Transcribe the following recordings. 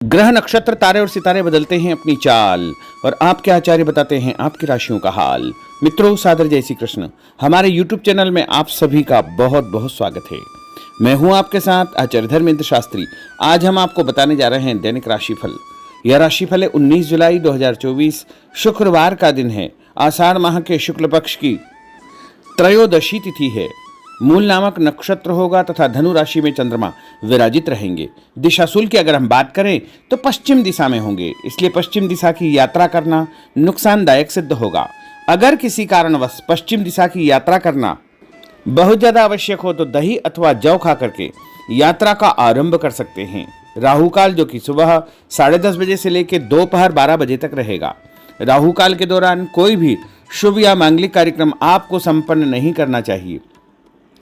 ग्रह नक्षत्र तारे और सितारे बदलते हैं अपनी चाल और आपके आचार्य बताते हैं आपकी राशियों का हाल। मित्रों, सादर जय श्री कृष्ण। हमारे YouTube चैनल में आप सभी का बहुत बहुत स्वागत है। मैं हूं आपके साथ आचार्य धर्मेंद्र शास्त्री। आज हम आपको बताने जा रहे हैं दैनिक राशिफल। यह राशिफल है 19 जुलाई 2024 शुक्रवार का दिन है। आषाढ़ माह के शुक्ल पक्ष की त्रयोदशी तिथि है। मूल नामक नक्षत्र होगा तथा धनु राशि में चंद्रमा विराजित रहेंगे। दिशाशूल की अगर हम बात करें तो पश्चिम दिशा में होंगे, इसलिए पश्चिम दिशा की यात्रा करना नुकसानदायक सिद्ध होगा। अगर किसी कारणवश पश्चिम दिशा की यात्रा करना बहुत ज्यादा आवश्यक हो तो दही अथवा जौ खा करके यात्रा का आरंभ कर सकते हैं। राहु काल जो कि सुबह 10:30 बजे से लेकर दोपहर 12 बजे तक रहेगा। राहु काल के दौरान कोई भी शुभ या मांगलिक कार्यक्रम आपको संपन्न नहीं करना चाहिए।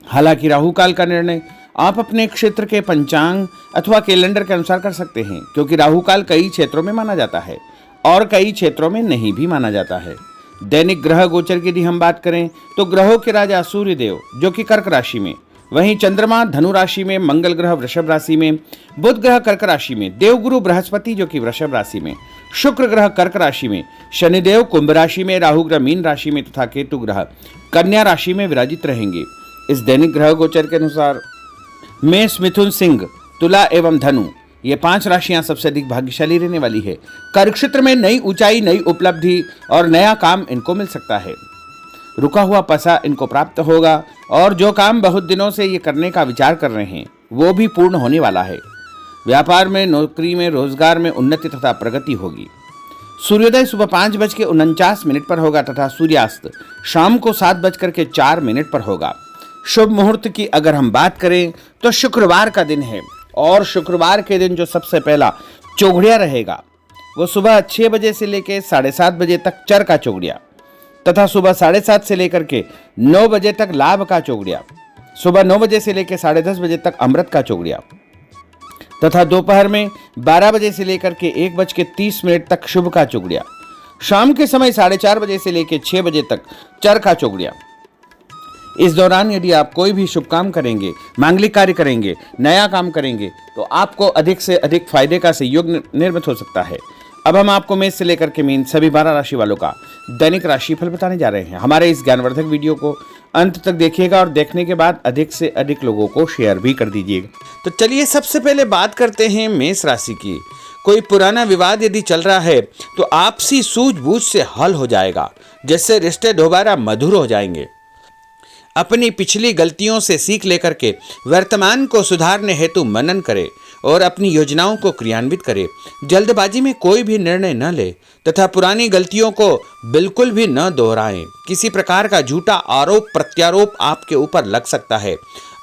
हालांकि राहु काल का निर्णय आप अपने क्षेत्र के पंचांग अथवा कैलेंडर के अनुसार कर सकते हैं, क्योंकि राहु काल कई क्षेत्रों में माना जाता है और कई क्षेत्रों में नहीं भी माना जाता है। दैनिक ग्रह गोचर की यदि हम बात करें तो ग्रहों के राजा सूर्य देव जो कि कर्क राशि में, वहीं चंद्रमा धनु राशि में, मंगल ग्रह वृषभ राशि में, बुध ग्रह कर्क राशि में, देवगुरु बृहस्पति जो कि वृषभ राशि में, शुक्र ग्रह कर्क राशि में, शनिदेव कुंभ राशि में, राहु ग्रह मीन राशि में तथा केतु ग्रह कन्या राशि में विराजित रहेंगे। इस दैनिक ग्रह गोचर के अनुसार मेष, मिथुन, सिंह, तुला एवं धनु ये 5 राशियां सबसे अधिक भाग्यशाली रहने वाली है। कार्यक्षेत्र में नई ऊंचाई, नई उपलब्धि और नया काम इनको मिल सकता है। रुका हुआ पैसा इनको प्राप्त होगा और जो काम बहुत दिनों से ये करने का विचार कर रहे हैं वो भी पूर्ण होने वाला है। व्यापार में, नौकरी में, रोजगार में उन्नति तथा प्रगति होगी। सूर्योदय सुबह 5:49 पर होगा तथा सूर्यास्त शाम को 7:04 पर होगा। शुभ मुहूर्त की अगर हम बात करें तो शुक्रवार का दिन है और शुक्रवार के दिन जो सबसे पहला चौघड़िया रहेगा वो सुबह 6 बजे से लेकर 7:30 बजे तक चर का चौघड़िया तथा सुबह 7:30 से लेकर के 9 बजे तक लाभ का चौघड़िया, सुबह 9 बजे से लेकर 10:30 बजे तक अमृत का चौघड़िया तथा दोपहर में 12 बजे से लेकर के 1:30 तक शुभ का चौघड़िया, शाम के समय 4:30 बजे से लेकर 6 बजे तक चर का चौघड़िया। इस दौरान यदि आप कोई भी शुभ काम करेंगे, मांगलिक कार्य करेंगे, नया काम करेंगे तो आपको अधिक से अधिक फायदे का संयोग निर्मित हो सकता है। अब हम आपको मेष से लेकर के मीन सभी 12 राशि वालों का दैनिक राशिफल बताने जा रहे हैं। हमारे इस ज्ञानवर्धक वीडियो को अंत तक देखिएगा और देखने के बाद अधिक से अधिक लोगों को शेयर भी कर दीजिएगा। तो चलिए सबसे पहले बात करते हैं मेष राशि की। कोई पुराना विवाद यदि चल रहा है तो आपसी सूझबूझ से हल हो जाएगा, जिससे रिश्ते दोबारा मधुर हो जाएंगे। अपनी पिछली गलतियों से सीख लेकर के वर्तमान को सुधारने हेतु मनन करें और अपनी योजनाओं को क्रियान्वित करें। जल्दबाजी में कोई भी निर्णय न ले तथा पुरानी गलतियों को बिल्कुल भी न दोहराएं। किसी प्रकार का झूठा आरोप प्रत्यारोप आपके ऊपर लग सकता है।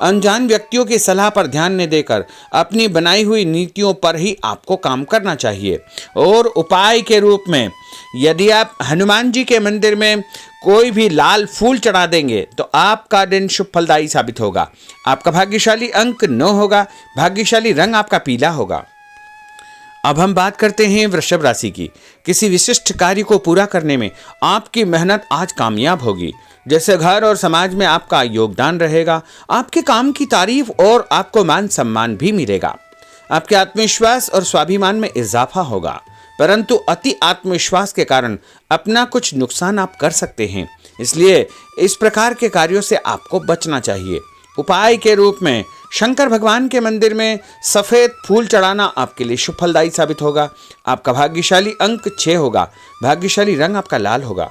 अनजान व्यक्तियों की सलाह पर ध्यान न देकर अपनी बनाई हुई नीतियों पर ही आपको काम करना चाहिए। और उपाय के रूप में यदि आप हनुमान जी के मंदिर में कोई भी लाल फूल चढ़ा देंगे तो आपका दिन शुभ फलदायी साबित होगा। आपका भाग्यशाली अंक 9 होगा। भाग्यशाली रंग आपका पीला होगा। अब हम बात करते हैं वृषभ राशि की। किसी विशिष्ट कार्य को पूरा करने में आपकी मेहनत आज कामयाब होगी। जैसे घर और समाज में आपका योगदान रहेगा, आपके काम की तारीफ और आपको मान सम्मान भी मिलेगा। आपके आत्मविश्वास और स्वाभिमान में इजाफा होगा, परंतु अति आत्मविश्वास के कारण अपना कुछ नुकसान आप कर सकते हैं, इसलिए इस प्रकार के कार्यों से आपको बचना चाहिए। उपाय के रूप में शंकर भगवान के मंदिर में सफेद फूल चढ़ाना आपके लिए शुभ फलदायी साबित होगा। आपका भाग्यशाली अंक 6 होगा। भाग्यशाली रंग आपका लाल होगा।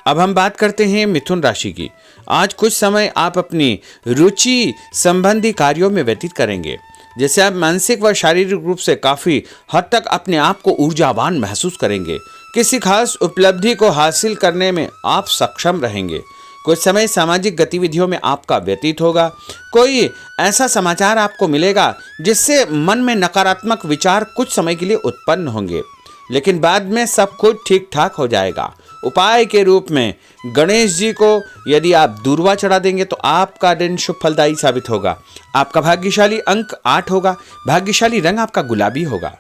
अब हम बात करते हैं मिथुन राशि की। आज कुछ समय आप अपनी रुचि संबंधी कार्यों में व्यतीत करेंगे, जैसे आप मानसिक व शारीरिक रूप से काफी हद तक अपने आप को ऊर्जावान महसूस करेंगे। किसी खास उपलब्धि को हासिल करने में आप सक्षम रहेंगे। कुछ समय सामाजिक गतिविधियों में आपका व्यतीत होगा। कोई ऐसा समाचार आपको मिलेगा जिससे मन में नकारात्मक विचार कुछ समय के लिए उत्पन्न होंगे, लेकिन बाद में सब कुछ ठीक ठाक हो जाएगा। उपाय के रूप में गणेश जी को यदि आप दूर्वा चढ़ा देंगे तो आपका दिन शुभ फलदायी साबित होगा। आपका भाग्यशाली अंक 8 होगा। भाग्यशाली रंग आपका गुलाबी होगा।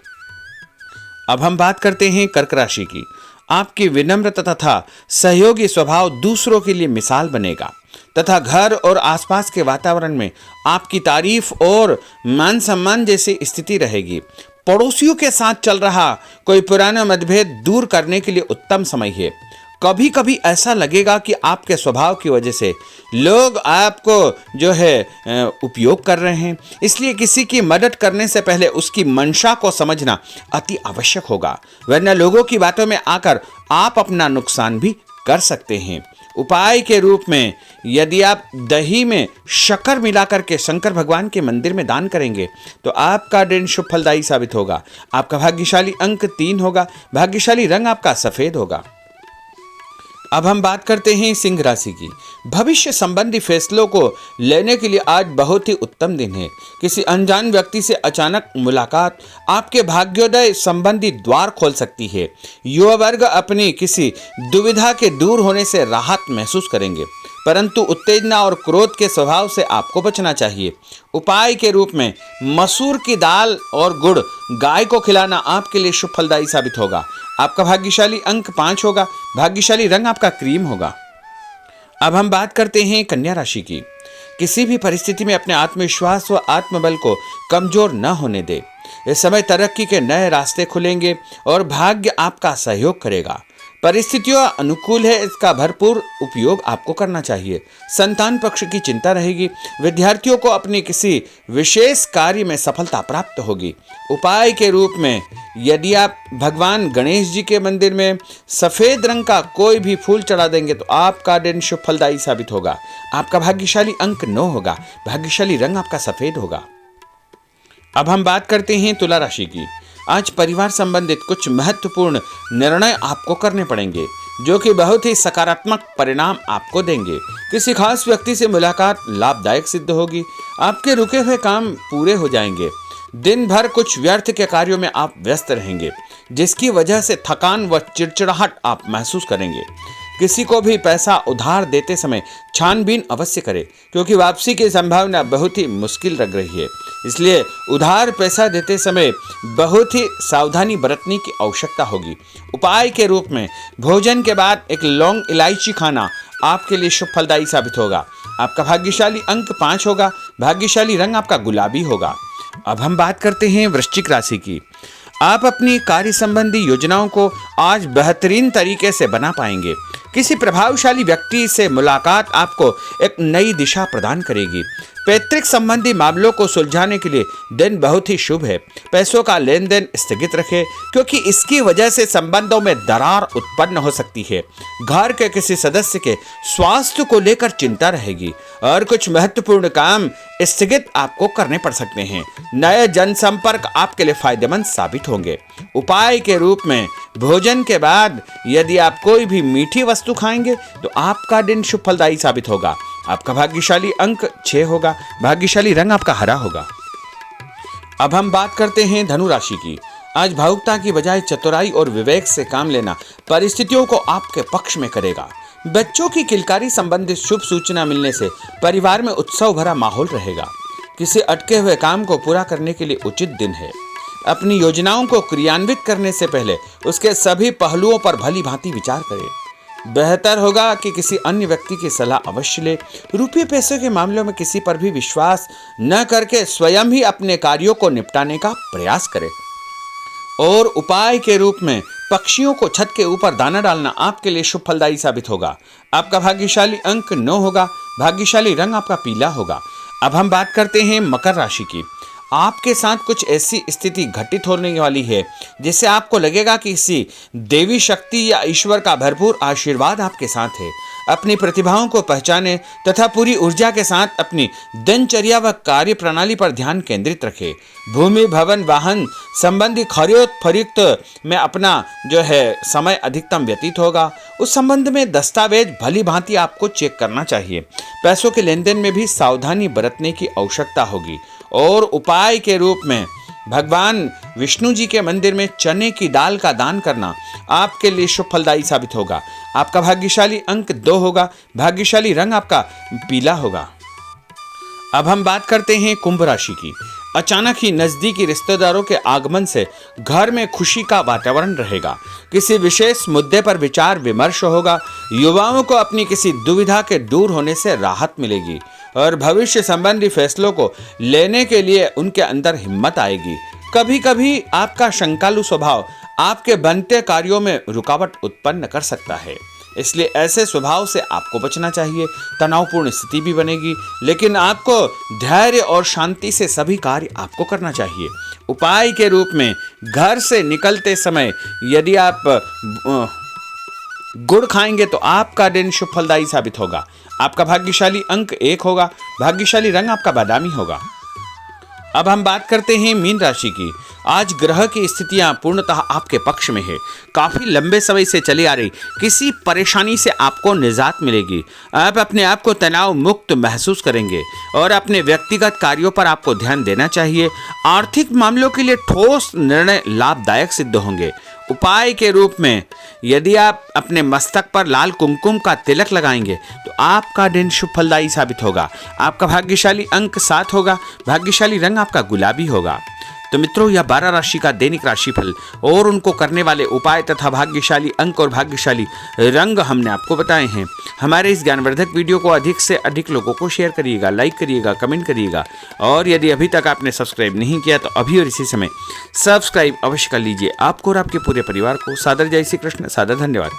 अब हम बात करते हैं कर्क राशि की। आपकी विनम्रता तथा सहयोगी स्वभाव दूसरों के लिए मिसाल बनेगा तथा घर और आसपास के वातावरण में आपकी तारीफ और मान सम्मान जैसी स्थिति रहेगी। पड़ोसियों के साथ चल रहा कोई पुराना मतभेद दूर करने के लिए उत्तम समय है। कभी कभी ऐसा लगेगा कि आपके स्वभाव की वजह से लोग आपको जो है उपयोग कर रहे हैं, इसलिए किसी की मदद करने से पहले उसकी मंशा को समझना अति आवश्यक होगा, वरना लोगों की बातों में आकर आप अपना नुकसान भी कर सकते हैं। उपाय के रूप में यदि आप दही में शक्कर मिलाकर के शंकर भगवान के मंदिर में दान करेंगे तो आपका दिन शुभ फलदायी साबित होगा। आपका भाग्यशाली अंक 3 होगा। भाग्यशाली रंग आपका सफेद होगा। अब हम बात करते हैं सिंह राशि की। भविष्य संबंधी फैसलों को लेने के लिए आज बहुत ही उत्तम दिन है। किसी अनजान व्यक्ति से अचानक मुलाकात आपके भाग्योदय संबंधी द्वार खोल सकती है। युवा वर्ग अपनी किसी दुविधा के दूर होने से राहत महसूस करेंगे, परंतु उत्तेजना और क्रोध के स्वभाव से आपको बचना चाहिए। उपाय के रूप में मसूर की दाल और गुड़ गाय को खिलाना आपके लिए शुभ फलदायी साबित होगा। आपका भाग्यशाली अंक 5 होगा। भाग्यशाली रंग आपका क्रीम होगा। अब हम बात करते हैं कन्या राशि की। किसी भी परिस्थिति में अपने आत्मविश्वास व आत्मबल को कमजोर न होने दे। इस समय तरक्की के नए रास्ते खुलेंगे और भाग्य आपका सहयोग करेगा। परिस्थितियां अनुकूल है, इसका भरपूर उपयोग आपको करना चाहिए। संतान पक्ष की चिंता रहेगी। विद्यार्थियों को अपने किसी विशेष कार्य में सफलता प्राप्त होगी। उपाय के रूप में यदि आप भगवान गणेश जी के मंदिर में सफेद रंग का कोई भी फूल चढ़ा देंगे तो आपका दिन शुभ फलदायी साबित होगा। आपका भाग्यशाली अंक 9 होगा। भाग्यशाली रंग आपका सफेद होगा। अब हम बात करते हैं तुला राशि की। आज परिवार संबंधित कुछ महत्वपूर्ण निर्णय आपको करने पड़ेंगे जो कि बहुत ही सकारात्मक परिणाम आपको देंगे। किसी खास व्यक्ति से मुलाकात लाभदायक सिद्ध होगी। आपके रुके हुए काम पूरे हो जाएंगे। दिन भर कुछ व्यर्थ के कार्यों में आप व्यस्त रहेंगे, जिसकी वजह से थकान व चिड़चिड़ाहट आप महसूस करेंगे। किसी को भी पैसा उधार देते समय छानबीन अवश्य करें, क्योंकि वापसी की संभावना बहुत ही मुश्किल लग रही है। इसलिए उधार पैसा देते समय बहुत ही सावधानी बरतने की आवश्यकता होगी। उपाय के रूप में भोजन के बाद एक लौंग इलायची खाना आपके लिए शुभ फलदायी साबित होगा। आपका भाग्यशाली अंक 5 होगा। भाग्यशाली रंग आपका गुलाबी होगा। अब हम बात करते हैं वृश्चिक राशि की। आप अपनी कार्य संबंधी योजनाओं को आज बेहतरीन तरीके से बना पाएंगे। किसी प्रभावशाली व्यक्ति से मुलाकात आपको एक नई दिशा प्रदान करेगी। पैतृक संबंधी मामलों को सुलझाने के लिए दिन बहुत ही शुभ है। पैसों का लेन देन स्थगित रखें, क्योंकि इसकी वजह से संबंधों में दरार उत्पन्न हो सकती है। घर के किसी सदस्य के स्वास्थ्य को लेकर चिंता रहेगी और कुछ महत्वपूर्ण काम स्थगित आपको करने पड़ सकते हैं। नए जनसंपर्क आपके लिए फायदेमंद साबित होंगे। उपाय के रूप में भोजन के बाद यदि आप कोई भी मीठी वस्तु खाएंगे तो आपका दिन शुभ फलदायी साबित होगा। आपका भाग्यशाली अंक 6 होगा। भाग्यशाली रंग आपका हरा होगा। अब हम बात करते हैं धनु राशि की। आज भावुकता की बजाय चतुराई और विवेक से काम लेना परिस्थितियों को आपके पक्ष में करेगा। बच्चों की किलकारी संबंधित शुभ सूचना मिलने से परिवार में उत्सव भरा माहौल रहेगा। किसी अटके हुए काम को पूरा करने के लिए उचित दिन है। अपनी योजनाओं को क्रियान्वित करने से पहले उसके सभी पहलुओं पर भली भांति विचार करें। बेहतर होगा कि किसी अन्य व्यक्ति की सलाह अवश्य ले। रुपये पैसे के मामलों में किसी पर भी विश्वास न करके स्वयं ही अपने कार्यों को निपटाने का प्रयास करें। और उपाय के रूप में पक्षियों को छत के ऊपर दाना डालना आपके लिए शुभ फलदायी साबित होगा। आपका भाग्यशाली अंक 9 होगा। भाग्यशाली रंग आपका पीला होगा। अब हम बात करते हैं मकर राशि की। आपके साथ कुछ ऐसी स्थिति घटित होने वाली है जिससे आपको लगेगा कि किसी देवी शक्ति या ईश्वर का भरपूर आशीर्वाद आपके साथ है। अपनी प्रतिभाओं को पहचानें तथा पूरी ऊर्जा के साथ अपनी दिनचर्या व कार्य प्रणाली पर ध्यान केंद्रित रखें। भूमि भवन वाहन संबंधी खरीद फरोख्त में अपना जो है समय अधिकतम व्यतीत होगा। उस संबंध में दस्तावेज भली भांति आपको चेक करना चाहिए। पैसों के लेन देन में भी सावधानी बरतने की आवश्यकता होगी। और उपाय के रूप में भगवान विष्णु जी के मंदिर में चने की दाल का दान करना आपके लिए शुभ फलदायी साबित होगा। आपका भाग्यशाली अंक 2 होगा। भाग्यशाली रंग आपका पीला होगा। अब हम बात करते हैं कुंभ राशि की। अचानक ही नजदीकी रिश्तेदारों के आगमन से घर में खुशी का वातावरण रहेगा। किसी विशेष मुद्दे पर विचार विमर्श होगा। युवाओं को अपनी किसी दुविधा के दूर होने से राहत मिलेगी और भविष्य संबंधी फैसलों को लेने के लिए उनके अंदर हिम्मत आएगी। कभी कभी आपका शंकालु स्वभाव आपके बनते कार्यों में रुकावट उत्पन्न कर सकता है, इसलिए ऐसे स्वभाव से आपको बचना चाहिए। तनावपूर्ण स्थिति भी बनेगी, लेकिन आपको धैर्य और शांति से सभी कार्य आपको करना चाहिए। उपाय के रूप में घर से निकलते समय यदि आप गुड़ खाएंगे तो आपका दिन शुभ फलदायी साबित होगा। आपका भाग्यशाली अंक 1 होगा। भाग्यशाली रंग आपका बादामी होगा। अब हम बात करते हैं मीन राशि की। आज ग्रह की स्थितियां पूर्णतः आपके पक्ष में है। काफी लंबे समय से चली आ रही किसी परेशानी से आपको निजात मिलेगी। आप अपने आप को तनाव मुक्त महसूस करेंगे और अपने व्यक्तिगत कार्यों पर आपको ध्यान देना चाहिए। आर्थिक मामलों के लिए ठोस निर्णय लाभदायक सिद्ध होंगे। उपाय के रूप में यदि आप अपने मस्तक पर लाल कुमकुम का तिलक लगाएंगे तो आपका दिन शुभ फलदायी साबित होगा। आपका भाग्यशाली अंक 7 होगा। भाग्यशाली रंग आपका गुलाबी होगा। तो मित्रों, यह 12 राशि का दैनिक राशिफल और उनको करने वाले उपाय तथा भाग्यशाली अंक और भाग्यशाली रंग हमने आपको बताए हैं। हमारे इस ज्ञानवर्धक वीडियो को अधिक से अधिक लोगों को शेयर करिएगा, लाइक करिएगा, कमेंट करिएगा और यदि अभी तक आपने सब्सक्राइब नहीं किया तो अभी और इसी समय सब्सक्राइब अवश्य कर लीजिए। आपको और आपके पूरे परिवार को सादर जय श्री कृष्ण, सादर धन्यवाद।